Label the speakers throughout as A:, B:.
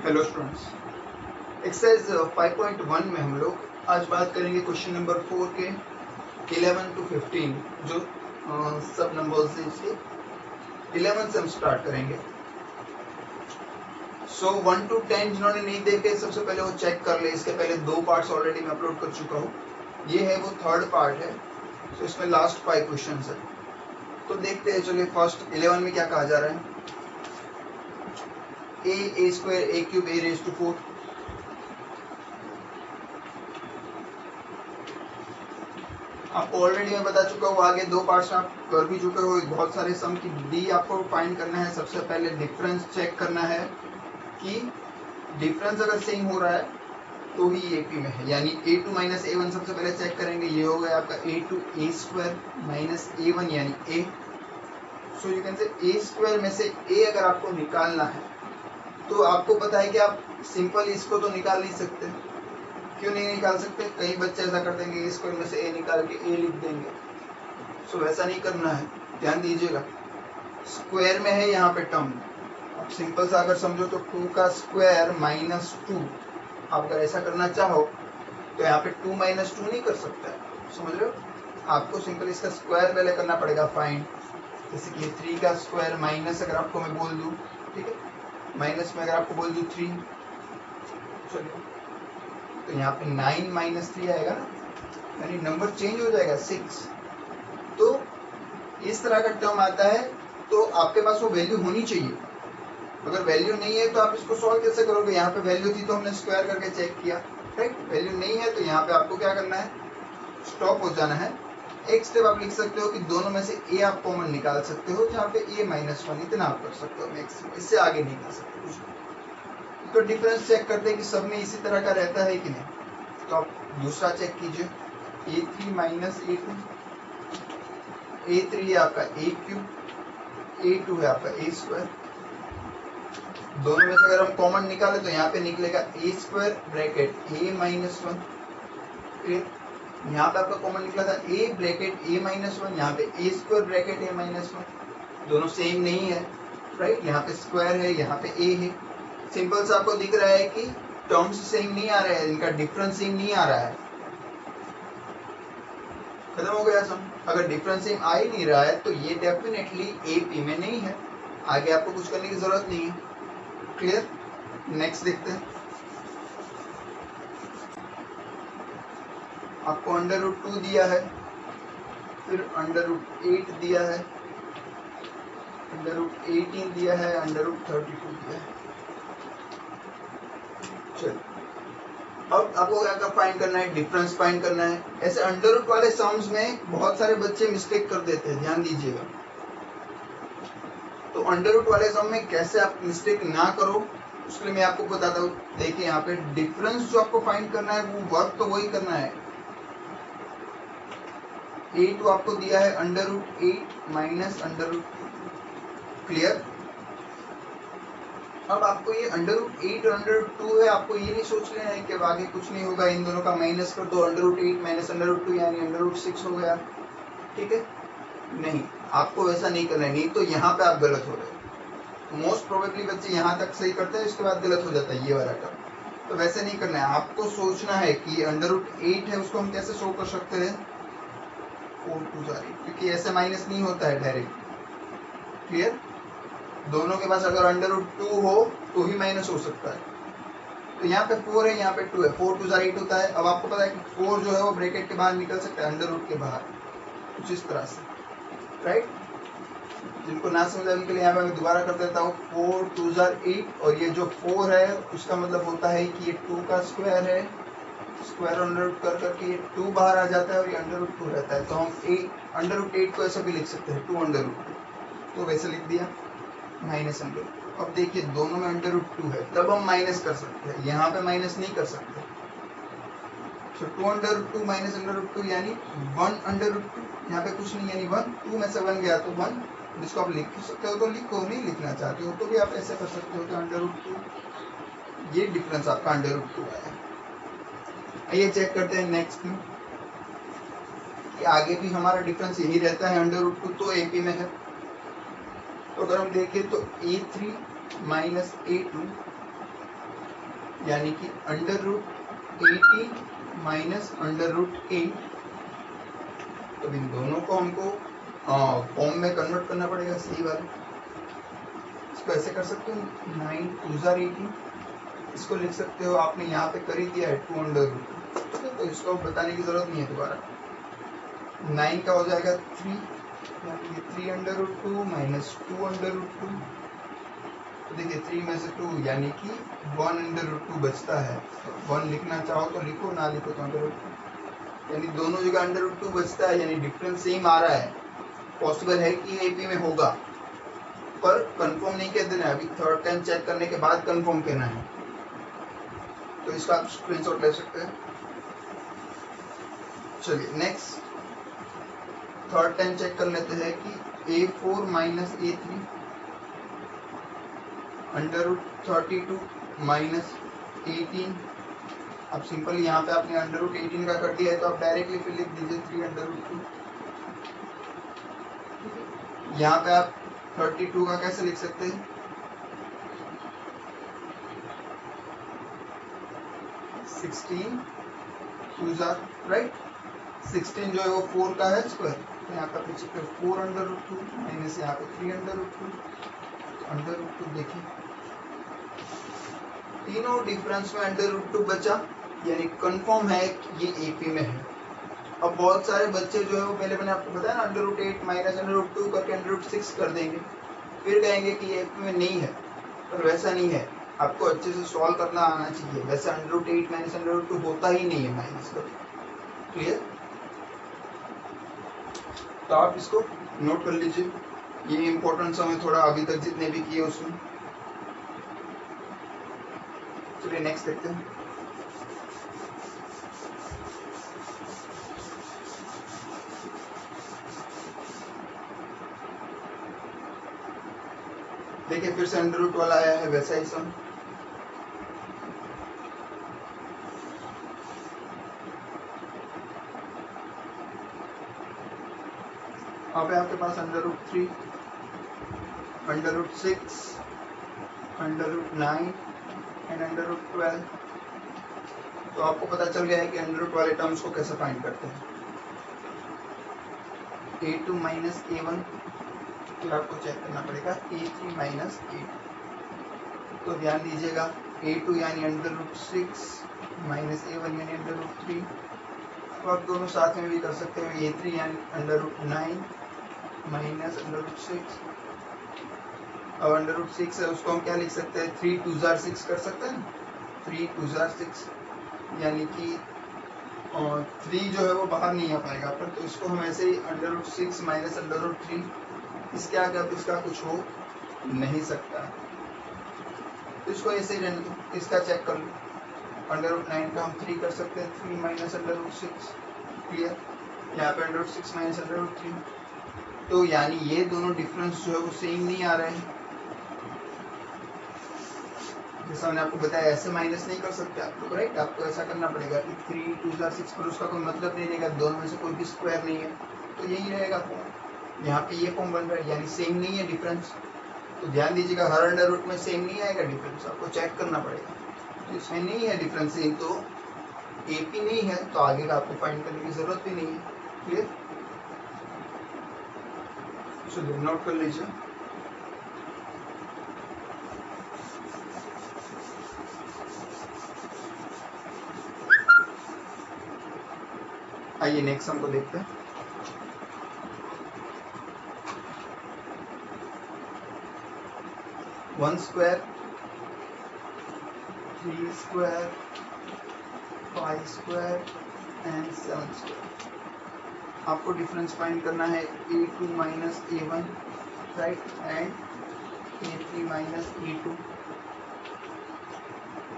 A: Hello students, exercise 5.1 में हम लोग आज बात करेंगे क्वेश्चन नंबर 4 के 11 to 15 जो सब नंबर्स हैं इसके 11 से हम स्टार्ट करेंगे। सो 1 to 10 जिन्होंने नहीं देखे सबसे पहले वो चेक कर ले। इसके पहले 2 पार्ट्स ऑलरेडी मैं अपलोड कर चुका हूँ। ये है वो थर्ड पार्ट है। सो इसमें लास्ट 5 क्वेश्चन है। तो देखते हैं, चलिए फर्स्ट 11 में क्या कहा जा रहा है। a square a cube a raised to 4। आपको ऑलरेडी मैं बता चुका हूँ, आगे 2 पार्ट्स में आप कर भी चुके हो। बहुत सारे सम की डी आपको फाइंड करना है। सबसे पहले डिफरेंस चेक करना है कि डिफरेंस अगर सेम हो रहा है तो ही एपी में है, यानी a2 माइनस a1 सबसे पहले चेक करेंगे। ये हो गया आपका a2 a square minus a1 यानी a। So you can say a square में से a अगर आपको निकालना है तो आपको पता है कि आप सिंपल इसको तो निकाल नहीं सकते। क्यों नहीं निकाल सकते? कई बच्चे ऐसा कर देंगे, ए स्क्वायर में से ए निकाल के ए लिख देंगे। सो वैसा नहीं करना है, ध्यान दीजिएगा। स्क्वायर में है यहाँ पे टर्म, आप सिंपल सा अगर समझो तो 2 का स्क्वायर माइनस 2। आप अगर ऐसा करना चाहो तो यहाँ पे 2 माइनस 2 नहीं कर सकता है, समझ रहे हो? आपको सिंपल इसका स्क्वायर पहले करना पड़ेगा फाइंड। जैसे कि 3 का स्क्वायर माइनस अगर आपको मैं बोल दूँ, ठीक है, माइनस में अगर आपको बोल दूँ 3, चलिए तो यहाँ पे 9 माइनस 3 आएगा ना, यानी नंबर चेंज हो जाएगा 6। तो इस तरह का टर्म आता है तो आपके पास वो वैल्यू होनी चाहिए। अगर वैल्यू नहीं है तो आप इसको सॉल्व कैसे करोगे? यहाँ पे वैल्यू थी तो हमने स्क्वायर करके चेक किया, राइट। वैल्यू नहीं है तो यहाँ पे आपको क्या करना है, स्टॉप हो जाना है। एक स्टेप आप लिख सकते हो कि दोनों में से ए आप कॉमन निकाल सकते हो, जहाँ पे a माइनस 1 इतना आप कर सकते हो मैक्सिमम, इससे आगे नहीं कर सकते कुछ। तो डिफरेंस चेक करते हैं कि सब में इसी तरह का रहता है कि नहीं। तो आप दूसरा चेक कीजिए, a3 माइनस a2, a3 है आपका a क्यूब, a2 है आपका a स्क्वायर। दोनों में से अगर हम कॉमन निकाले तो यहाँ पे निकलेगा a square bracket a minus 1। फिर यहाँ पे आपका कॉमन निकला था a ब्रैकेट a माइनस 1, यहाँ पे a square bracket a minus 1। दोनों सेम नहीं है, राइट। यहाँ पे स्क्वायर है, यहाँ पे a है। सिंपल सा आपको दिख रहा है कि टर्म्स सेम नहीं आ रहे हैं, इनका डिफरेंस सेम नहीं आ रहा है। खत्म हो गया सम। अगर डिफरेंस सेम आ ही नहीं रहा है तो ये डेफिनेटली एपी में नहीं है। आगे आपको कुछ करने की जरूरत नहीं है। क्लियर? नेक्स्ट देखते हैं। आपको √2 दिया है, फिर √8 दिया है, √18 दिया है, √32 दिया है। चलो अब आपको क्या फाइंड करना है, डिफरेंस फाइंड करना है। ऐसे अंडर रूट वाले सम्स में बहुत सारे बच्चे मिस्टेक कर देते हैं, ध्यान दीजिएगा। तो अंडर रूट वाले सम में कैसे आप मिस्टेक ना करो उसके लिए मैं आपको बताता हूँ। देखिए यहाँ पे डिफरेंस जो आपको फाइंड करना है वो वर्क तो वही करना है। a2 आपको दिया है √8 माइनस √2। क्लियर? अब आपको ये √8 और √2 है, आपको ये नहीं सोच लेना है कि अब आगे कुछ नहीं होगा, इन दोनों का माइनस कर दो, √8 माइनस √2 यानी √6 हो गया, ठीक है। नहीं, आपको वैसा नहीं करना है, नहीं तो यहाँ पे आप गलत हो रहे हो। मोस्ट प्रोबेबली बच्चे यहाँ तक सही करते हैं, इसके बाद गलत हो जाता है ये वाला टर्म। तो वैसे नहीं करना है, आपको सोचना है कि √8 है उसको हम कैसे शो कर सकते हैं, 4 2 8, क्योंकि ऐसे माइनस नहीं होता है डायरेक्ट। क्लियर? दोनों के पास अगर √2 हो तो ही माइनस हो सकता है। तो यहाँ पे 4 है, यहाँ पे 2 है, 4 2 8 होता है। अब आपको पता है कि 4 जो है वो ब्रैकेट के बाहर निकल सकता है, अंडर रूट के बाहर, कुछ इस तरह से, राइट। जिनको ना समझ आने के लिए यहाँ पे मैं दोबारा कर देता हूँ। 4 2 8 और ये जो 4 है उसका मतलब होता है कि ये 2 का स्क्वायर है, स्क्वायर अंडर रूट कर करके ये 2 बाहर आ जाता है और ये अंडर रूट 2 रहता है। तो हम √8 को ऐसा भी लिख सकते हैं, 2 अंडर रूट 2, तो वैसे लिख दिया माइनस अंडर। अब देखिए दोनों में √2 है, तब हम माइनस कर सकते हैं, यहाँ पे माइनस नहीं कर सकते। तो 2 √2 माइनस √2 यानी 1 √2, यहाँ पे कुछ नहीं यानी 1, 2 में से 1 गया तो 1, जिसको आप लिख सकते हो तो लिखो, नहीं लिखना चाहते हो तो भी आप ऐसे कर सकते हो कि √2, ये डिफरेंस आपका √2 आया। आइए चेक करते हैं नेक्स्ट में कि आगे भी हमारा डिफरेंस यही रहता है √2, तो एपी में है। तो अगर हम देखें तो a3 माइनस a2 यानी कि √18 माइनस √8। तो इन दोनों को हमको फॉर्म में कन्वर्ट करना पड़ेगा, सही वाला। इसको ऐसे कर सकते हो 9 2 18, इसको लिख सकते हो, आपने यहाँ पे कर ही दिया है 2√2, तो इसको बताने की जरूरत नहीं है दोबारा। 9 का हो जाएगा 3, यानी कि 3√2 माइनस 2√2। तो देखिए 3 में से 2 यानी कि 1√2 बचता है। 1 लिखना चाहो तो लिखो, ना लिखो तो √2, यानी दोनों जगह √2 बचता है, यानी डिफरेंस सेम आ रहा है। पॉसिबल है कि एपी में होगा, पर कंफर्म नहीं कह देना, अभी थर्ड टाइम चेक करने के बाद कंफर्म कहना है। तो इसका आप स्क्रीनशॉट ले सकते हैं। चलिए नेक्स्ट थर्ड टाइम चेक कर लेते हैं कि A4 माइनस A3 √32 माइनस 18। अब सिंपल यहाँ पे आपने √18 का कर दिया है, तो आप डायरेक्टली फिर लिख दीजिए 3√2। यहाँ पे आप 32 का कैसे लिख सकते हैं, 16 2 राइट। 16 जो है वो 4 का है स्क्वायर, तो यहाँ पे आप लिख सकते हो 4√2 माइनस यहाँ पे 3√2। √2 देखिए तीनों डिफरेंस में √2 बचा, यानी कंफर्म है कि ये एपी में है। अब बहुत सारे बच्चे जो है वो पहले मैंने आपको बताया ना √8 माइनस √2 करके √6 कर देंगे, फिर कहेंगे कि ये एपी में नहीं है, पर वैसा नहीं है। आपको अच्छे से सॉल्व करना आना चाहिए। वैसे √8 माइनस √2 होता ही नहीं है माइनस का, क्लियर। तो आप इसको नोट कर लीजिए, ये इंपॉर्टेंट सम है थोड़ा, अभी तक जितने भी किए उसमें। चलिए नेक्स्ट देखते हैं। देखिए फिर से √रूट वाला आया है, वैसा ही सम। अब है आपके पास √3 √6 √9 एंड √12। तो आपको पता चल गया है कि √रूट वाले टर्म्स को कैसे फाइंड करते हैं। A2 माइनस A1, फिर आपको चेक करना पड़ेगा A3 माइनस A2। तो ध्यान दीजिएगा A2 यानी √6 माइनस A1 यानी √3। तो आप दोनों साथ में भी कर सकते हो, A3 यानी √9 माइनस √6। अब √6 है उसको हम क्या लिख सकते हैं, 3 2 6 कर सकते हैं, 3 2 6, यानी कि 3 जो है वो बाहर नहीं आ पाएगा पर, तो इसको हम ऐसे ही √6 माइनस √3, इसके आगे अब इसका कुछ हो नहीं सकता, तो इसको ऐसे ही रहने दो। इसका चेक कर लो, √9 का हम 3 कर सकते हैं, 3 माइनस √6, क्लियर। यहाँ पे √6 माइनस √3, तो यानी ये दोनों डिफरेंस जो है वो सेम नहीं आ रहे हैं। जैसा मैंने आपको बताया ऐसे माइनस नहीं कर सकते आप लोग, राइट। आपको ऐसा करना पड़ेगा कि 3 2 6 पर उसका कोई मतलब नहीं रहेगा, दोनों में से कोई भी स्क्वायर नहीं है, तो यही रहेगा फॉर्म। यहाँ पे ये फॉर्म बन रहा है, यानी सेम नहीं है डिफरेंस। तो ध्यान दीजिएगा हर अंडर रूट में सेम नहीं आएगा डिफरेंस, आपको चेक करना पड़ेगा। तो इसमें नहीं है डिफरेंस सेम, तो एपी नहीं है, तो आगे का आपको फाइंड करने की जरूरत भी नहीं है, क्लियर। चलिए नोट कर लीजिए। आइए नेक्स्ट सम को देखते हैं। One square 3 square 5 square and 7 square. आपको डिफरेंस फाइंड करना है A2 minus A1, right, and A3 minus A2।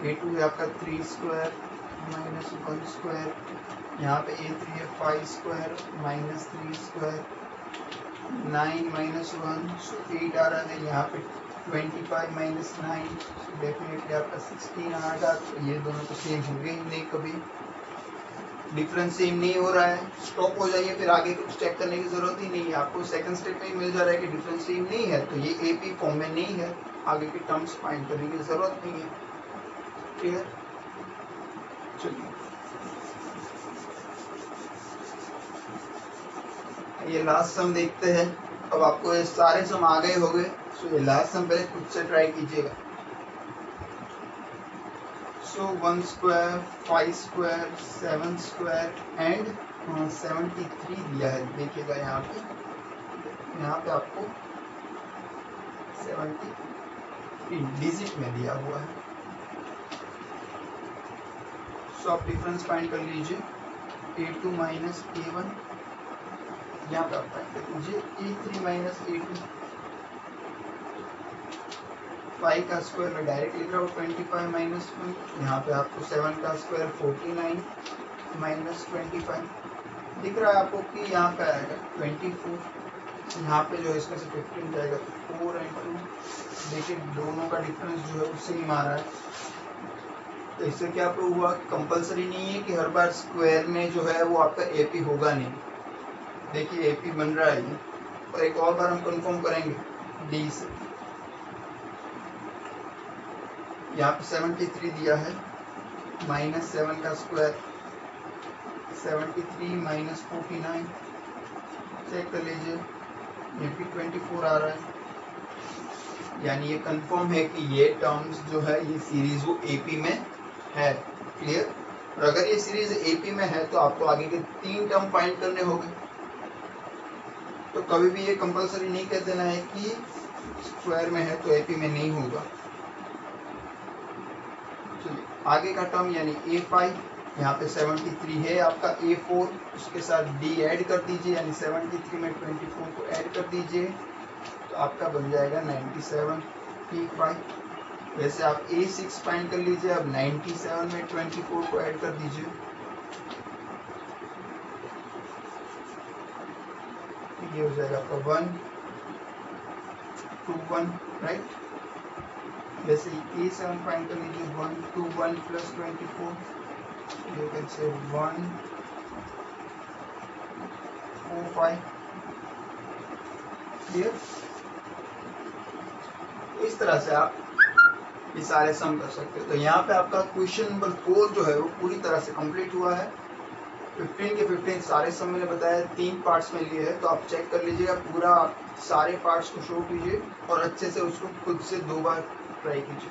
A: A2 है आपका 3 स्क्वायर माइनस 1 स्क्वायर, यहाँ पे A3 है 5 स्क्वायर माइनस 3 स्क्वायर, 9 माइनस 1 सो 8 आ रहा है। यहाँ पे 25 माइनस 9 डेफिनेटली आपका 16 आएगा। तो ये दोनों तो सेम होंगे ही नहीं, कभी डिफरेंस सेम नहीं हो रहा है, स्टॉप हो जाइए, फिर आगे कुछ चेक करने की जरूरत ही नहीं है। आपको सेकंड स्टेप में ही मिल जा रहा है कि डिफरेंस सेम नहीं है, तो ये एपी फॉर्म में नहीं है, आगे के टर्म्स फाइंड करने की जरूरत नहीं है, क्लियर। चलिए ये लास्ट सम देखते हैं। अब आपको ये सारे सम आ गए होंगे, सो ये लास्ट सम पहले खुद से ट्राई कीजिएगा। सो 1 स्क्वायर 5 स्क्वायर 7 स्क्वायर एंड 73 दिया है। देखिएगा यहाँ पे आपको 73 डिजिट में दिया हुआ है। सो आप डिफरेंस फाइंड कर लीजिए। A2 माइनस A1, यहाँ पे आप फाइंड कर लीजिए A3 माइनस A2। 5 का स्क्वायर में डायरेक्ट लिख रहा हूँ 25 माइनस 1। यहाँ पे आपको 7 का स्क्वायर 49 माइनस 25 दिख रहा है आपको कि यहाँ पे आएगा 24। यहाँ पे जो है इसमें से 15 जाएगा तो 4 एंड 2। देखिए दोनों का डिफरेंस जो है वो सेम आ रहा है। तो इससे क्या प्रूव हुआ? कंपलसरी नहीं है कि हर बार स्क्वायर में जो है वो आपका एपी होगा नहीं। देखिए एपी बन रहा है ये, और एक और बार हम कंफर्म करेंगे डी से। यहाँ पे 73 दिया है, माइनस 7 का स्क्वायर 73 माइनस 49, चेक कर लीजिए ये भी 24 आ रहा है। यानी ये कंफर्म है कि ये टर्म्स जो है ये सीरीज वो एपी में है। क्लियर? और अगर ये सीरीज एपी में है तो आपको आगे के 3 टर्म फाइंड करने होंगे। तो कभी भी ये कंपलसरी नहीं कह देना है कि स्क्वायर में है तो एपी में नहीं होगा। चलिए आगे का टर्म यानी A5, यहाँ पे 73 है आपका A4, उसके साथ D ऐड कर दीजिए, यानी 73 में 24 को ऐड कर दीजिए तो आपका बन जाएगा 97 P5। वैसे आप A6 फाइंड कर लीजिए। अब 97 में 24 को ऐड कर दीजिए, ये हो जाएगा आपका 1 2 1, राइट। वैसे A7 फाइंड कर लीजिए, 1 2 1 plus 24, you can say 1 4 5। Clear? इस तरह से आप ये सारे सम कर सकते हो। तो यहाँ पे आपका क्वेश्चन नंबर 4 जो है वो पूरी तरह से कंप्लीट हुआ है। 15 के 15 सारे सम मैंने बताया 3 पार्ट्स में लिए है, तो आप चेक कर लीजिएगा पूरा, आप सारे पार्ट्स को शो कीजिए और अच्छे से उसको खुद से 2 बार ट्राई कीजिए।